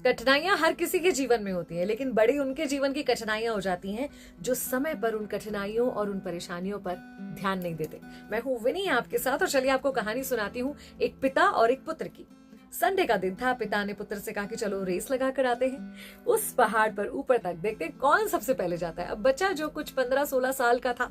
कठिनाइयां हर किसी के जीवन में होती हैं, लेकिन बड़ी उनके जीवन की कठिनाइयां हो जाती हैं जो समय पर उन कठिनाइयों और उन परेशानियों पर ध्यान नहीं देते। मैं हूं विनी आपके साथ, और चलिए आपको कहानी सुनाती हूँ एक पिता और एक पुत्र की। संडे का दिन था। पिता ने पुत्र से कहा कि चलो रेस लगा कर आते हैं। उस पहाड़ पर ऊपर तक देखते हैं कौन सबसे पहले जाता है। अब बच्चा जो कुछ 15-16 साल का था,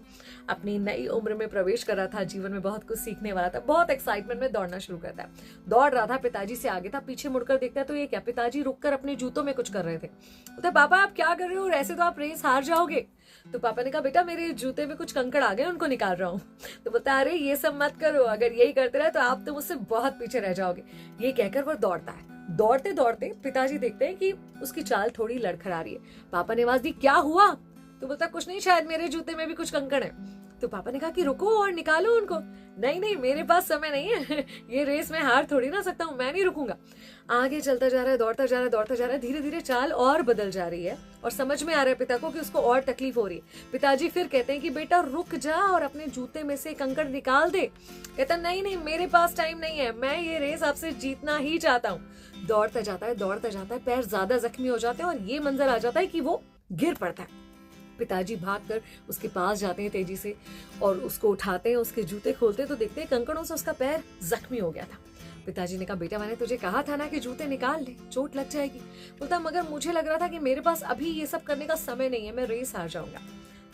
अपनी नई उम्र में प्रवेश कर रहा था, जीवन में बहुत कुछ सीखने वाला था, बहुत एक्साइटमेंट में दौड़ना शुरू करता है। दौड़ रहा था, पिताजी से आगे था। पीछे मुड़कर देखता है तो ये क्या, पिताजी रुककर अपने जूतों में कुछ कर रहे थे। बोलते पापा आप क्या कर रहे हो, ऐसे तो आप रेस हार जाओगे। तो पापा ने कहा बेटा मेरे जूते में कुछ कंकड़ आ गए, उनको निकाल रहा हूँ। तो बोलता अरे ये सब मत करो, अगर यही करते रहे तो आप तो मुझसे बहुत पीछे रह जाओगे। ये कहकर वो दौड़ता है। दौड़ते दौड़ते पिताजी देखते हैं कि उसकी चाल थोड़ी लड़खड़ा रही है। पापा ने आवाज दी क्या हुआ? तो बोलता कुछ नहीं, शायद मेरे जूते में भी कुछ कंकड़ है। तो पापा ने कहा कि रुको और निकालो उनको। नहीं नहीं मेरे पास समय नहीं है, ये रेस में हार थोड़ी ना सकता हूँ, मैं नहीं रुकूंगा। आगे चलता जा रहा है, दौड़ता जा रहा है, दौड़ता जा रहा है। धीरे धीरे चाल और बदल जा रही है और समझ में आ रहा है पिता को कि उसको और तकलीफ हो रही है। पिताजी फिर कहते हैं कि बेटा रुक जा और अपने जूते में से कंकड़ निकाल दे। कहता नहीं नहीं मेरे पास टाइम नहीं है, मैं ये रेस आपसे जीतना ही चाहता हूँ। दौड़ता जाता है, दौड़ता जाता है, पैर ज्यादा जख्मी हो जाते हैं और ये मंजर आ जाता है कि वो गिर पड़ता है। पिताजी भागकर उसके पास जाते हैं तेजी से और उसको उठाते हैं, उसके जूते खोलते हैं तो देखते हैं कंकड़ों से उसका पैर जख्मी हो गया था। पिताजी ने कहा बेटा मैंने तुझे कहा था ना कि जूते निकाल ले, चोट लग जाएगी। बोलता मगर मुझे लग रहा था कि मेरे पास अभी ये सब करने का समय नहीं है, मैं रेस हार जाऊंगा।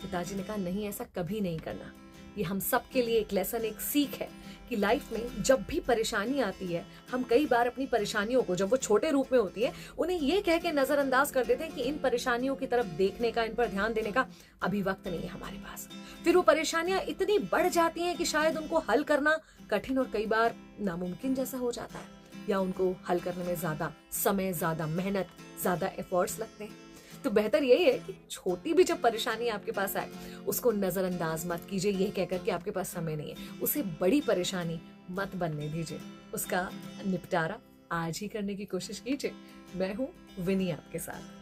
पिताजी ने कहा नहीं ऐसा कभी नहीं करना। ये हम सब के लिए एक लेसन, एक सीख है कि लाइफ में जब भी परेशानी आती है, हम कई बार अपनी परेशानियों को, जब वो छोटे रूप में होती है, उन्हें ये कह के नजरअंदाज कर देते हैं कि इन परेशानियों की तरफ देखने का, इन पर ध्यान देने का अभी वक्त नहीं है हमारे पास। फिर वो परेशानियां इतनी बढ़ जाती हैं कि शायद उनको हल करना कठिन और कई बार नामुमकिन जैसा हो जाता है, या उनको हल करने में ज्यादा समय, ज्यादा मेहनत, ज्यादा एफर्ट्स लगते हैं। तो बेहतर यही है कि छोटी भी जब परेशानी आपके पास आए उसको नजरअंदाज मत कीजिए ये कहकर कि आपके पास समय नहीं है। उसे बड़ी परेशानी मत बनने दीजिए, उसका निपटारा आज ही करने की कोशिश कीजिए। मैं हूं विनी आपके साथ।